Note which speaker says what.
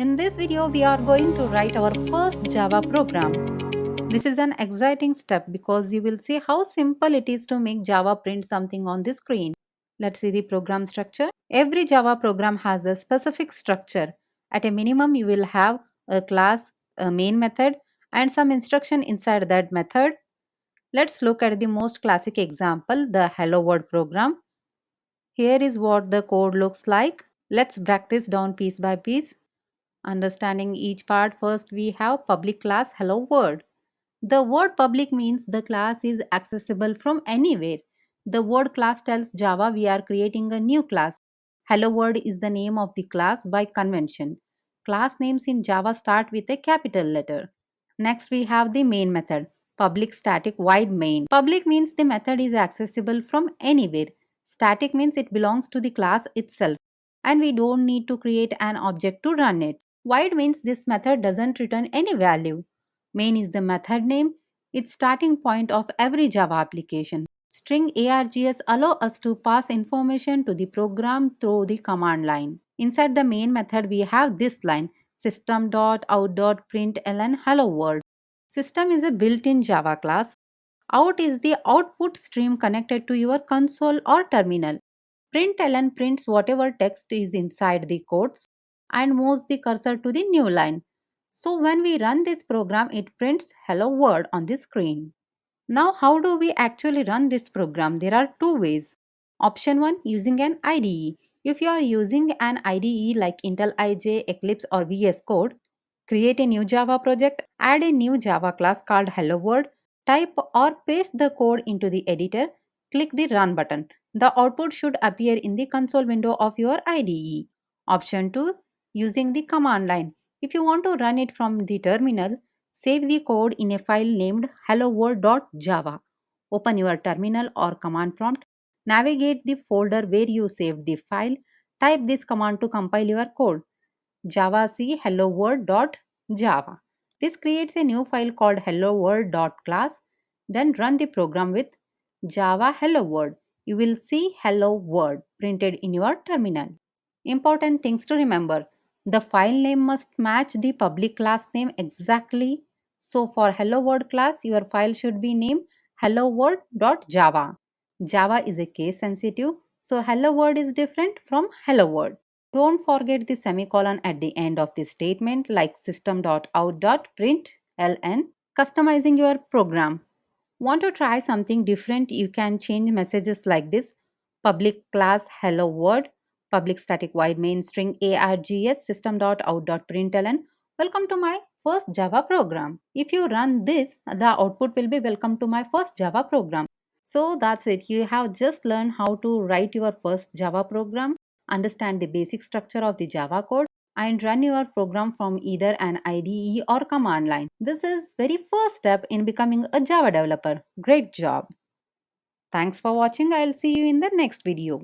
Speaker 1: In this video, we are going to write our first Java program. This is an exciting step because you will see how simple it is to make Java print something on the screen. Let's see the program structure. Every Java program has a specific structure. At a minimum, you will have a class, a main method, and some instruction inside that method. Let's look at the most classic example, the Hello World program. Here is what the code looks like. Let's break this down piece by piece. Understanding each part, first we have public class hello world. The word public means the class is accessible from anywhere. The word class tells Java we are creating a new class. Hello world is the name of the class by convention. Class names in Java start with a capital letter. Next we have the main method, public static void main. Public means the method is accessible from anywhere. Static means it belongs to the class itself and we don't need to create an object to run it. Void means this method doesn't return any value. Main is the method name, its starting point of every Java application. String args allow us to pass information to the program through the command line. Inside the main method we have this line system.out.println hello world. System is a built-in Java class. Out is the output stream connected to your console or terminal. Println prints whatever text is inside the quotes and moves the cursor to the new line. So when we run this program, it prints hello world on the screen. Now how do we actually run this program? There are two ways. Option 1, using an IDE. If you are using an IDE like Intel IJ, Eclipse or VS Code, create a new Java project, add a new Java class called hello world, type or paste the code into the editor, click the run button. The output should appear in the console window of your IDE. Option 2, using the command line. If you want to run it from the terminal, save the code in a file named helloworld.java. Open your terminal or command prompt. Navigate the folder where you saved the file. Type this command to compile your code. Javac hello world.java. This creates a new file called hello world.class. Then run the program with java hello world. You will see hello world printed in your terminal. Important things to remember. The file name must match the public class name exactly. So for hello world class, your file should be named hello world.java. Java is a case sensitive, so hello world is different from hello world. Don't forget the semicolon at the end of the statement like system.out.println. Customizing your program. Want to try something different? You can change messages like this: public class hello world, public static void main string args system.out.println. Welcome to my first Java program. If you run this, the output will be welcome to my first Java program. So that's it. You have just learned how to write your first Java program, understand the basic structure of the Java code, and run your program from either an IDE or command line. This is very first step in becoming a Java developer. Great job. Thanks for watching. I'll see you in the next video.